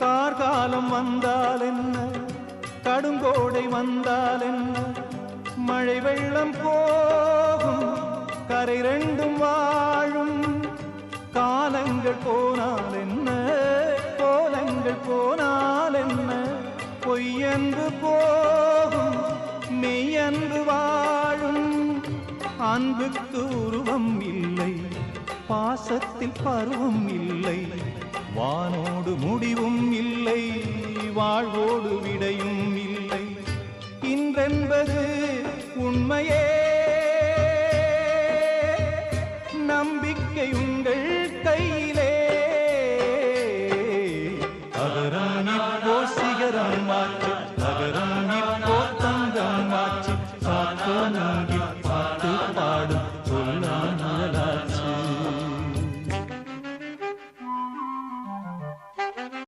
கார்காலம் வந்தால் என்ன, கடுங்கோடை வந்தால் என்ன, மழை வெள்ளம் போகும், கரை ரெண்டும் வாழும். காலங்கள் போனால் என்ன, கோலங்கள் போனால் என்ன, பொய்யன்று போகும், மெய்யன்று வாழும். அன்புக்கு உருவம் இல்லை, பாசத்தில் பருவம் இல்லை, வானோடு முடிவும் இல்லை, வாழ்வோடு விடையும் இல்லை. இன்றென்பது உண்மையே